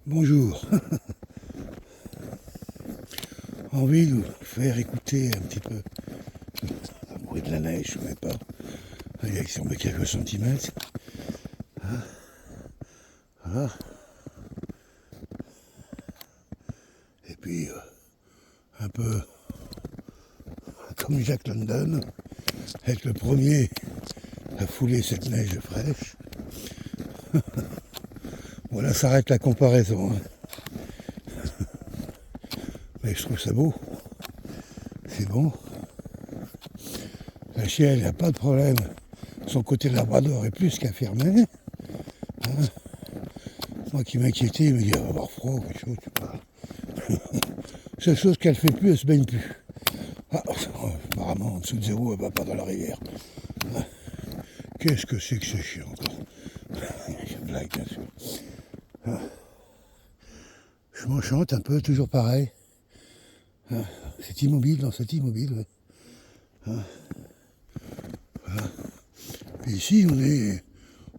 Bonjour. Envie de vous faire écouter un petit peu le bruit de la neige, je ne sais pas. Il y a semble quelques centimètres. Voilà. Et puis, un peu comme Jack London, être le premier à fouler cette neige fraîche. Voilà, s'arrête la comparaison. Mais je trouve ça beau. C'est bon. La chienne, il n'y a pas de problème. Son côté labrador est plus qu'affirmé. Moi qui m'inquiétais, il me dit, elle va avoir froid ou quelque chose, tu parles. Seule chose qu'elle fait plus, elle se baigne plus. Ah, apparemment, en dessous de zéro, elle va pas dans la rivière. Qu'est-ce que c'est que ce chien encore? Je blague, bien sûr. Je m'enchante un peu, toujours pareil. C'est immobile dans cet immobile. Ouais. Voilà. Et ici, on est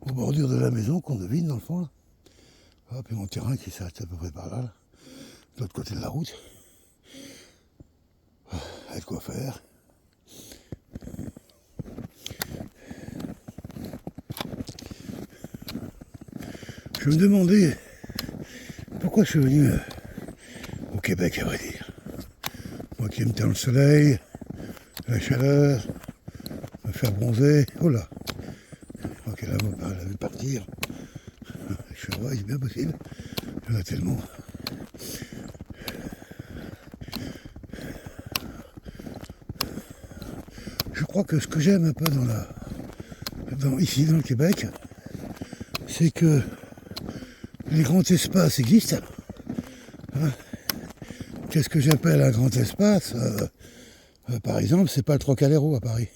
aux bordures de la maison qu'on devine dans le fond. Là. Ah, puis mon terrain qui s'arrête à peu près par là, de l'autre côté de la route. Il y a de quoi faire. Je me demandais pourquoi je suis venu au Québec, à vrai dire. Moi qui aime tant le soleil, la chaleur, me faire bronzer. Oh là, moi qu'elle a vu partir. Je suis ouais, c'est bien possible. Il y en a tellement. Je crois que ce que j'aime un peu ici dans le Québec, c'est que les grands espaces existent. Qu'est-ce que j'appelle un grand espace par exemple, c'est pas le Trocadéro à Paris.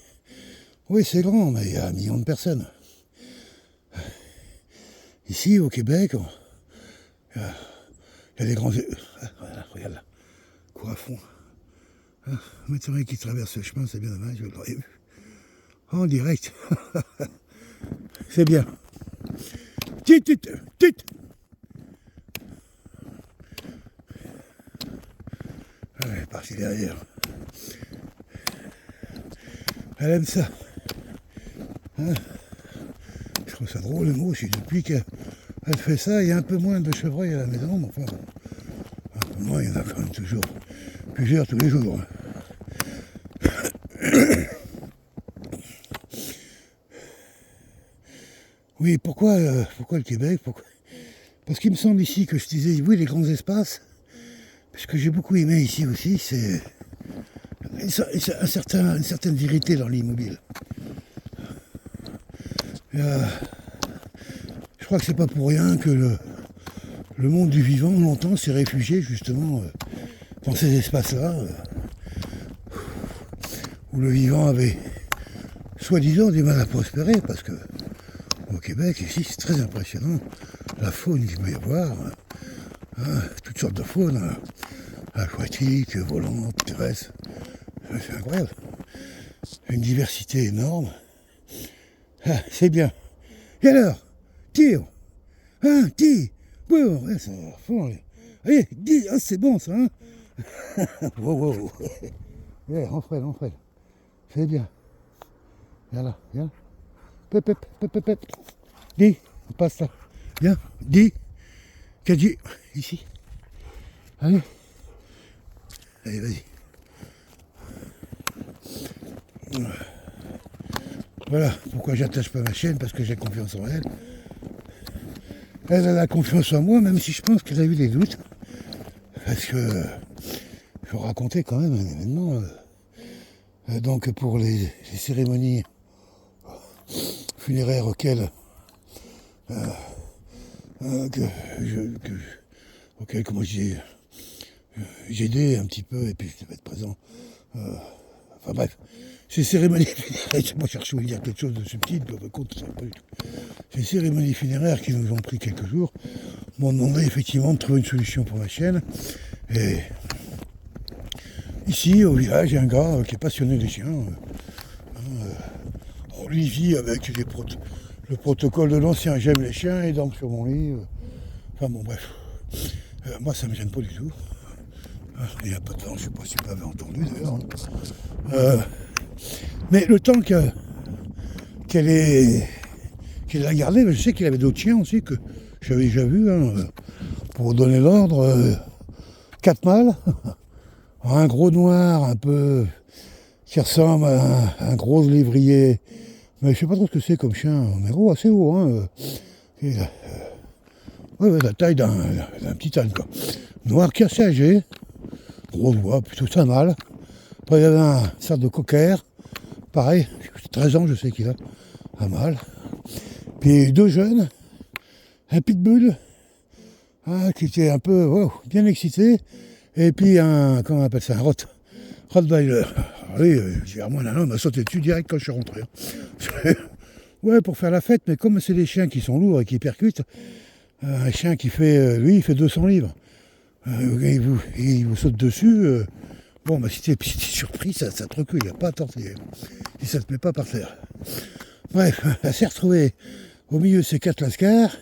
Oui, c'est grand, mais il y a 1 million de personnes. Ici, au Québec, il y a des grands... Voilà, regarde là, cours à fond. Maintenant qui traverse le chemin, c'est bien dommage, je l'aurais vu. En direct. C'est bien. Tit. Elle est partie derrière. Elle aime ça. Je trouve ça drôle, moi aussi. Depuis qu'elle fait ça, il y a un peu moins de chevreuils à la maison, mais enfin, un peu moins, il y en a quand même toujours plusieurs tous les jours. Oui, pourquoi le Québec? Parce qu'il me semble ici que je disais, oui, les grands espaces, ce que j'ai beaucoup aimé ici aussi, c'est une certaine vérité dans l'immobilier. Je crois que c'est pas pour rien que le monde du vivant, longtemps, s'est réfugié justement dans ces espaces-là, où le vivant avait soi-disant du mal à prospérer, parce que au Québec, ici, c'est très impressionnant. La faune qu'il peut y avoir, toutes sortes de faune, aquatique, volante, terrestre, c'est incroyable. Une diversité énorme. Ah, c'est bien. Et alors, tire. Tire. Bon, ouais, ça va fond. Allez, dis, c'est bon ça, hein. Wow. Ouais, on freine. C'est bien. Viens là. Pep. Dis, on passe là. Viens, dis. Kadji, ici. Allez, vas-y. Voilà pourquoi j'attache pas ma chaîne, parce que j'ai confiance en elle. Elle a la confiance en moi, même si je pense qu'elle a eu des doutes. Parce que il faut raconter quand même un événement. Donc pour les cérémonies funéraires auxquelles comment je dis, j'ai aidé un petit peu, et puis je vais être présent. Enfin bref, ces cérémonies funéraires, moi je cherche à dire quelque chose de subtil, puis compte, ça pas du tout. Ces cérémonies funéraires qui nous ont pris quelques jours m'ont demandé effectivement de trouver une solution pour ma chienne. Et ici, au village, il y a un gars qui est passionné des chiens. On lui vit avec le protocole de l'ancien, j'aime les chiens, et donc sur mon lit. Enfin bon, bref. Moi, ça me gêne pas du tout. Il y a un peu de temps, je sais pas si vous l'avez entendu d'ailleurs. Mais le temps qu'elle a gardé, je sais qu'il avait d'autres chiens aussi que j'avais déjà vu, pour donner l'ordre, 4 mâles, un gros noir un peu qui ressemble à un gros lévrier, mais je sais pas trop ce que c'est comme chien, mais gros, assez haut, la taille d'un petit âne, quoi. Noir qui est assez âgé, gros doigt, plutôt ça mâle. Après il y avait un sorte de cocker, pareil, 13 ans je sais qu'il a, un mâle. Puis 2 jeunes, un pitbull, qui était un peu bien excité, et puis comment on appelle ça, un Rottweiler. Oui, moi, un homme m'a sauté dessus direct quand je suis rentré. Ouais, pour faire la fête, mais comme c'est des chiens qui sont lourds et qui percutent, un chien qui fait, lui, il fait 200 livres. Il vous saute dessus. Si t'es surpris, ça te recule, il n'y a pas à tenter. Si ça te met pas par terre. Bref, elle s'est retrouvée au milieu de ces 4 lascars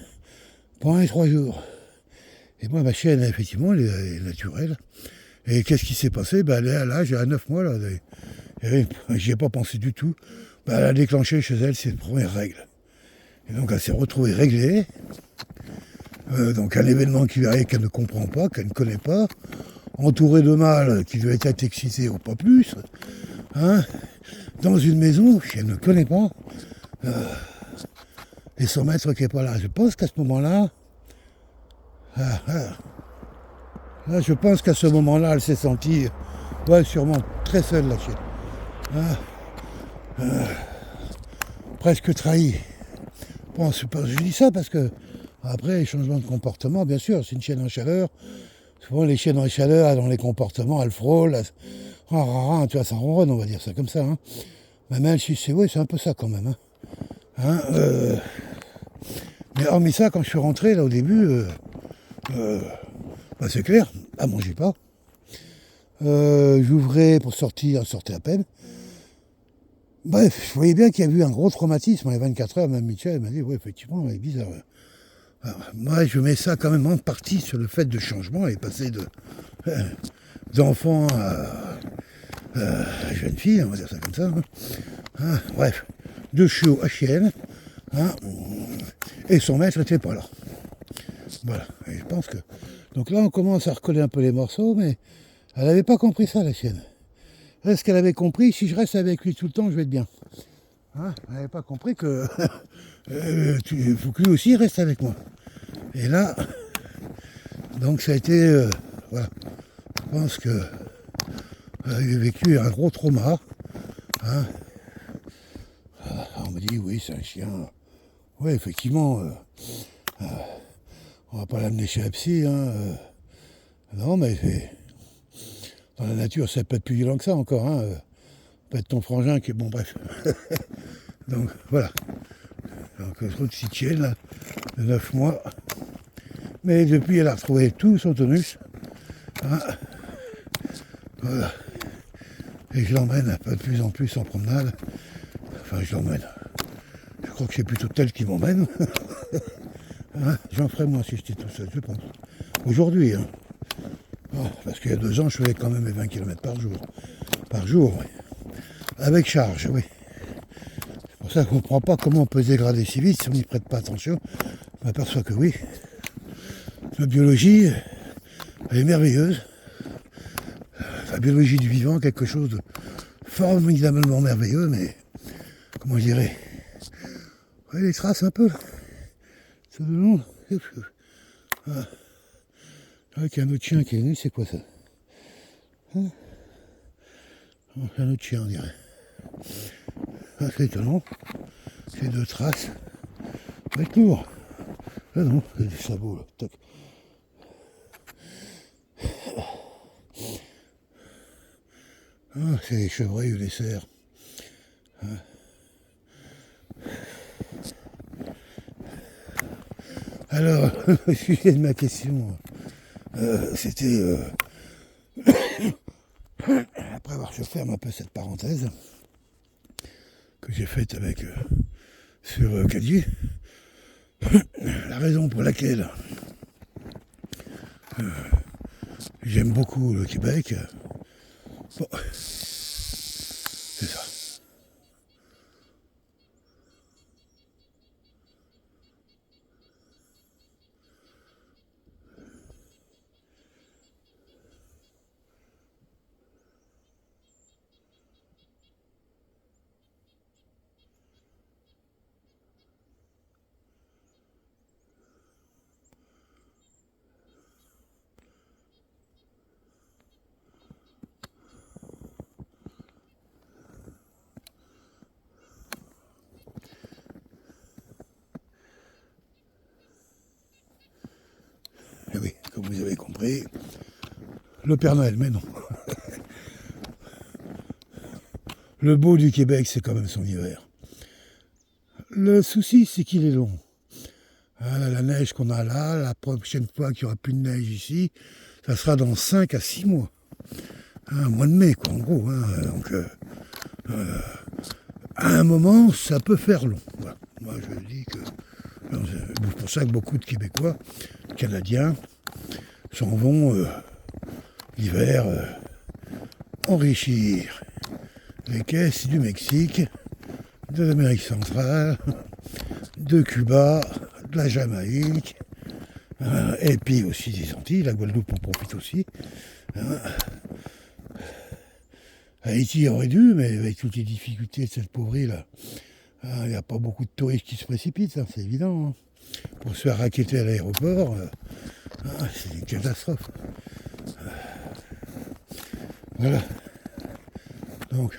pendant les 3 jours. Et moi, ma chienne, effectivement, elle est naturelle. Et qu'est-ce qui s'est passé? Elle est à l'âge, à 9 mois, là. J'y ai pas pensé du tout. Elle a déclenché chez elle ses premières règles. Et donc, elle s'est retrouvée réglée. Donc, un événement qu'elle ne comprend pas, qu'elle ne connaît pas. Entourée de mâles qui devaient être excités ou pas plus. Dans une maison qu'elle ne connaît pas. Et son maître qui n'est pas là. Je pense qu'à ce moment-là, je pense qu'à ce moment-là, elle s'est sentie, sûrement très seule, la chienne. Presque trahie. Je dis ça parce que, après, les changements de comportement, bien sûr, c'est une chienne en chaleur. Souvent, les chiennes en chaleur, dans les comportements, elles frôlent, tu vois, ça ronronne, on va dire ça comme ça. Mais même si c'est un peu ça quand même. Mais hormis ça, quand je suis rentré, là, au début, c'est clair, elle mangeait pas. J'ouvrais pour sortir, elle sortait à peine. Bref, je voyais bien qu'il y avait eu un gros traumatisme. Les 24 heures, même Michel m'a dit, effectivement, c'est bizarre. Alors, moi, je mets ça quand même en partie sur le fait de changement et passer d'enfant à jeune fille, on va dire ça comme ça. Bref, de chiot à chienne. Et son maître n'était pas là. Voilà, et je pense que... Donc là, on commence à recoller un peu les morceaux, mais elle n'avait pas compris ça, la chienne. Est-ce qu'elle avait compris, si je reste avec lui tout le temps, je vais être bien. Elle n'avait pas compris que il faut que lui aussi reste avec moi. Et là, donc ça a été... voilà. Je pense que j'ai vécu un gros trauma. On me dit, oui, c'est un chien. Oui, effectivement, on va pas l'amener chez la psy. Non, mais dans la nature, ça peut être plus violent que ça encore. Ça peut être ton frangin qui est... Bon, bref. Donc, voilà. Donc, trop de petite chienne, là, de 9 mois. Mais depuis, elle a retrouvé tout son tonus. Voilà. Et je l'emmène de plus en plus en promenade. Enfin, je l'emmène. Je crois que c'est plutôt elle qui m'emmène. J'en ferai moi si j'étais tout seul, je pense. Aujourd'hui. Parce qu'il y a 2 ans, je faisais quand même mes 20 km par jour. Par jour, oui. Avec charge, oui. C'est pour ça qu'on ne comprend pas comment on peut se dégrader si vite si on n'y prête pas attention. On m'aperçoit que oui. La biologie, elle est merveilleuse. La biologie du vivant, quelque chose de formidablement merveilleux, mais comment je dirais, les traces un peu. C'est de long. Avec un autre chien qui est venu, c'est quoi ça? Un autre chien, on dirait. C'est étonnant. C'est 2 traces. Ça va être lourd. Ah non, c'est des sabots là. Toc. C'est les chevreuils ou les cerfs. Alors, le sujet de ma question, c'était, après avoir, je ferme un peu cette parenthèse que j'ai faite avec sur Cadier, la raison pour laquelle J'aime beaucoup le Québec. Bon, c'est ça. Et oui, comme vous avez compris, le Père Noël, mais non. Le beau du Québec, c'est quand même son hiver. Le souci, c'est qu'il est long. La neige qu'on a là, la prochaine fois qu'il n'y aura plus de neige ici, ça sera dans 5 à 6 mois. Un mois de mai, quoi, en gros. Donc, à un moment, ça peut faire long. Voilà. Moi, je dis que c'est pour ça que beaucoup de Québécois, Canadiens, s'en vont l'hiver enrichir les caisses du Mexique, de l'Amérique centrale, de Cuba, de la Jamaïque, et puis aussi des Antilles, la Guadeloupe en profite aussi. Haïti aurait dû, mais avec toutes les difficultés de cette pauvreté là, il n'y a pas beaucoup de touristes qui se précipitent, c'est évident. Pour se faire racketter à l'aéroport, c'est une catastrophe. Voilà. Donc,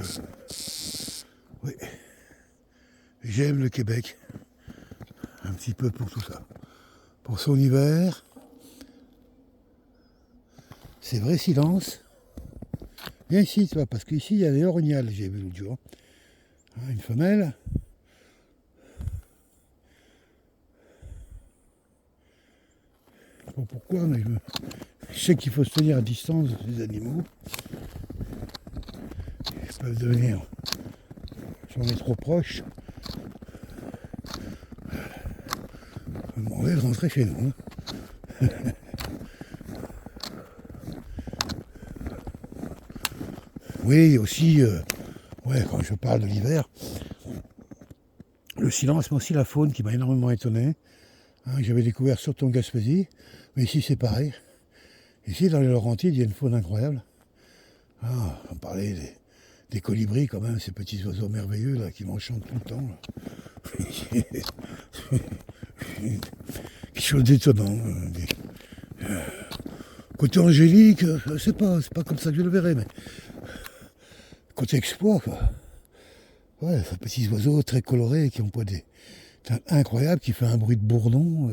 oui, j'aime le Québec, un petit peu pour tout ça. Pour son hiver, c'est vrai silence. Viens ici, toi, parce qu'ici, il y a des orignales, j'ai vu l'autre jour. Une femelle. Je sais pas pourquoi, mais je sais qu'il faut se tenir à distance de ces animaux. Ils peuvent devenir, si on est trop proche, on peut demander de rentrer chez nous. Oui, aussi, quand je parle de l'hiver, le silence, mais aussi la faune qui m'a énormément étonné. J'avais découvert surtout en Gaspésie, mais ici c'est pareil. Ici, dans les Laurentides, il y a une faune incroyable. On parlait des colibris quand même, ces petits oiseaux merveilleux là, qui m'enchantent tout le temps. Quelque chose d'étonnant. Côté angélique, c'est pas comme ça que je le verrais, mais côté exploit, quoi. Ouais, ces petits oiseaux très colorés qui ont pas des teintes incroyables, qui font un bruit de bourdon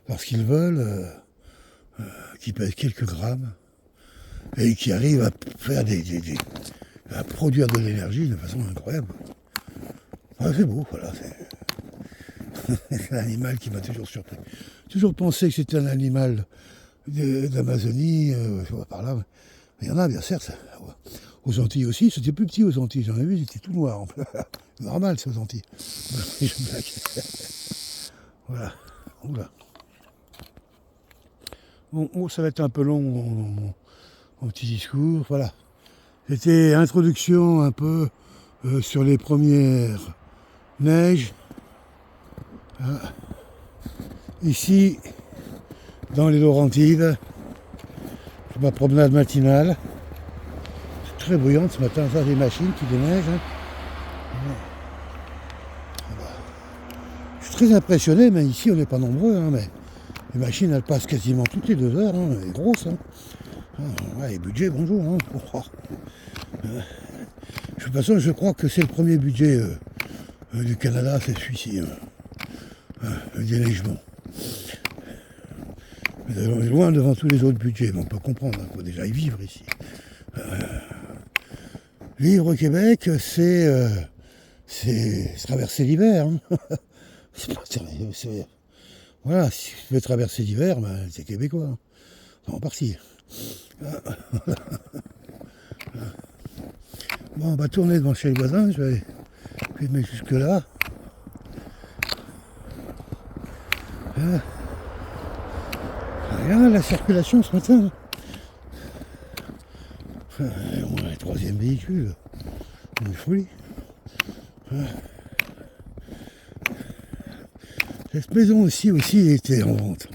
lorsqu'ils veulent, qui pèsent quelques grammes et qui arrivent à faire à produire de l'énergie de façon incroyable. C'est beau, voilà. C'est un animal qui m'a toujours surpris. Toujours pensé que c'était un animal d'Amazonie, par là. Mais il y en a, bien sûr, ça. Aux Antilles aussi, c'était plus petit aux Antilles, j'en ai vu, c'était tout noir. Normal, c'est aux Antilles. Je blague. Voilà. Oula. Bon, ça va être un peu long, mon petit discours. Voilà. C'était introduction un peu sur les premières neiges. Ici, dans les Laurentides, c'est ma promenade matinale. C'est très bruyante ce matin, ça, des machines qui déneigent. Je suis très impressionné, mais ici on n'est pas nombreux, mais les machines elles passent quasiment toutes les 2 heures, elles sont grosses. Et budget, bonjour. De toute façon, je crois que c'est le premier budget du Canada, c'est celui-ci, le déneigement. Mais on est loin devant tous les autres budgets, mais on peut comprendre, il faut déjà y vivre ici. Vivre au Québec, c'est traverser l'hiver. C'est pas sérieux. Voilà, si tu veux traverser l'hiver, c'est québécois. C'est en partie. Bon, on va tourner devant chez les voisins, je vais filmer jusque là. Regarde la circulation ce matin. Enfin, on a le troisième véhicule. Une folie. Cette maison aussi était en vente.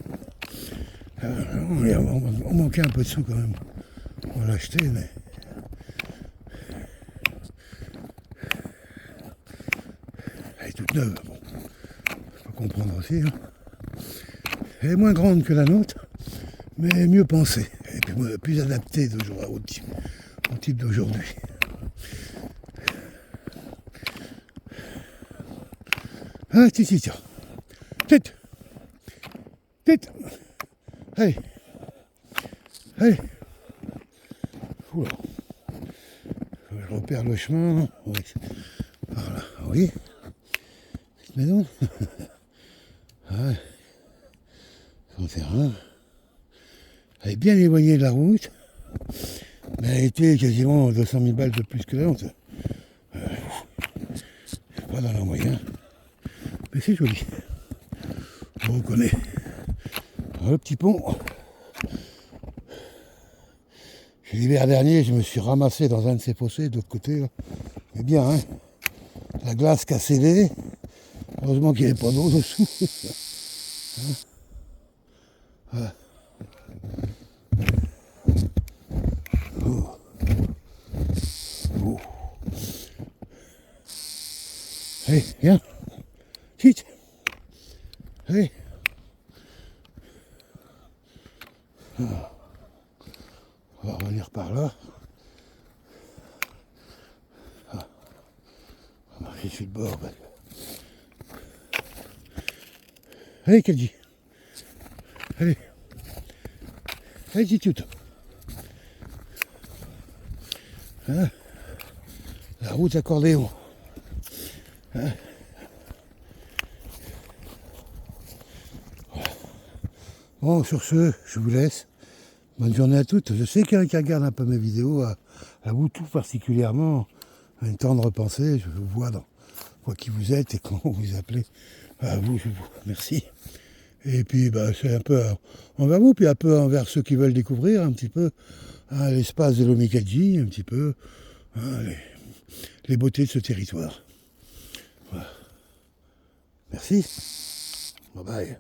On manquait un peu de sous quand même. On l'a acheté, mais... Elle est toute neuve. Bon. Faut comprendre aussi. Hein. Elle est moins grande que la nôtre, mais mieux pensée. Et puis plus adaptée au type d'aujourd'hui. Ah, tiens. Tête. Allez. Oula. Je repère le chemin, non? Oui. Voilà, oui. Petite maison. Ouais. Son terrain. Elle est bien éloignée de la route. Mais elle était quasiment 200 000 balles de plus que la nôtre. Pas dans la moyenne. Mais c'est joli. On reconnaît. Alors, le petit pont. L'hiver dernier, je me suis ramassé dans un de ces fossés de l'autre côté. Là. Mais bien, hein. La glace qui a cédé. Heureusement qu'il n'y avait pas d'eau dessous. Hein. Voilà. Oh. Allez, viens. Vite. Allez. On va revenir par là. On va marcher sur le bord. Allez, Kadji. Allez. Allez, tout. Hein, la route accordéon. Hein. Voilà. Bon, sur ce, je vous laisse. Bonne journée à toutes. Je sais qu'il y en a qui regardent un peu mes vidéos, à vous tout particulièrement, un temps de repenser. Je vous vois qui vous êtes et comment vous appelez. À vous, je vous remercie. Et puis, c'est un peu envers vous, puis un peu envers ceux qui veulent découvrir un petit peu l'espace de l'Omikadji, un petit peu les beautés de ce territoire. Voilà. Merci. Bye bye.